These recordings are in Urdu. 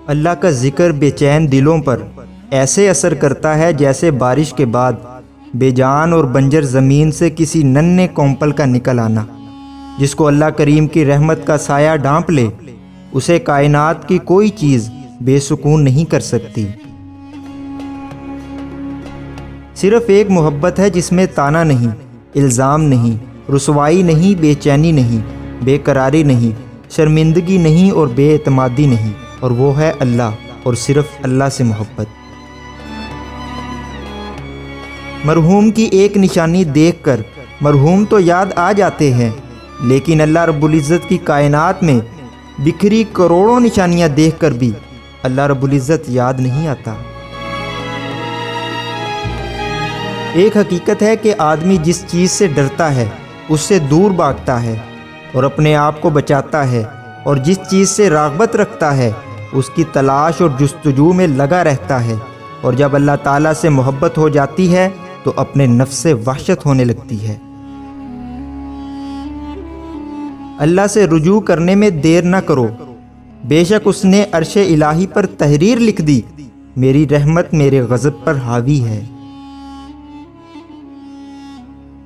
اللہ کا ذکر بے چین دلوں پر ایسے اثر کرتا ہے جیسے بارش کے بعد بے جان اور بنجر زمین سے کسی ننھے کونپل کا نکل آنا۔ جس کو اللہ کریم کی رحمت کا سایہ ڈھانپ لے اسے کائنات کی کوئی چیز بے سکون نہیں کر سکتی۔ صرف ایک محبت ہے جس میں طعنہ نہیں، الزام نہیں، رسوائی نہیں، بے چینی نہیں، بے قراری نہیں، شرمندگی نہیں اور بے اعتمادی نہیں، اور وہ ہے اللہ، اور صرف اللہ سے محبت۔ مرحوم کی ایک نشانی دیکھ کر مرحوم تو یاد آ جاتے ہیں، لیکن اللہ رب العزت کی کائنات میں بکھری کروڑوں نشانیاں دیکھ کر بھی اللہ رب العزت یاد نہیں آتا۔ ایک حقیقت ہے کہ آدمی جس چیز سے ڈرتا ہے اس سے دور بھاگتا ہے اور اپنے آپ کو بچاتا ہے، اور جس چیز سے رغبت رکھتا ہے اس کی تلاش اور جستجو میں لگا رہتا ہے، اور جب اللہ تعالیٰ سے محبت ہو جاتی ہے تو اپنے نفس سے وحشت ہونے لگتی ہے۔ اللہ سے رجوع کرنے میں دیر نہ کرو، بے شک اس نے عرش الہی پر تحریر لکھ دی، میری رحمت میرے غضب پر حاوی ہے۔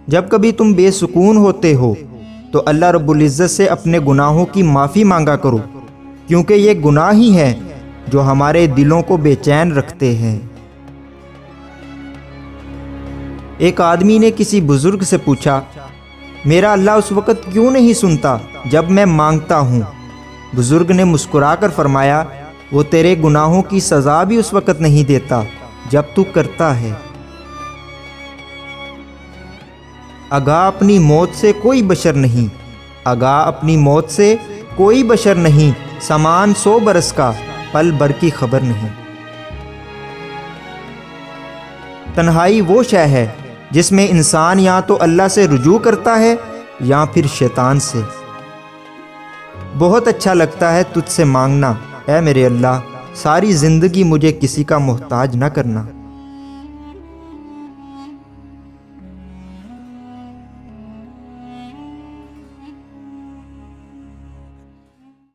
جب کبھی تم بے سکون ہوتے ہو تو اللہ رب العزت سے اپنے گناہوں کی معافی مانگا کرو، کیونکہ یہ گناہ ہی ہیں جو ہمارے دلوں کو بے چین رکھتے ہیں۔ ایک آدمی نے کسی بزرگ سے پوچھا، میرا اللہ اس وقت کیوں نہیں سنتا جب میں مانگتا ہوں؟ بزرگ نے مسکرا کر فرمایا، وہ تیرے گناہوں کی سزا بھی اس وقت نہیں دیتا جب تو کرتا ہے۔ آگاہ اپنی موت سے کوئی بشر نہیں، آگاہ اپنی موت سے کوئی بشر نہیں، سامان 100 برس کا پل بھر کی خبر نہیں۔ تنہائی وہ شے ہے جس میں انسان یا تو اللہ سے رجوع کرتا ہے یا پھر شیطان سے۔ بہت اچھا لگتا ہے تجھ سے مانگنا، اے میرے اللہ، ساری زندگی مجھے کسی کا محتاج نہ کرنا۔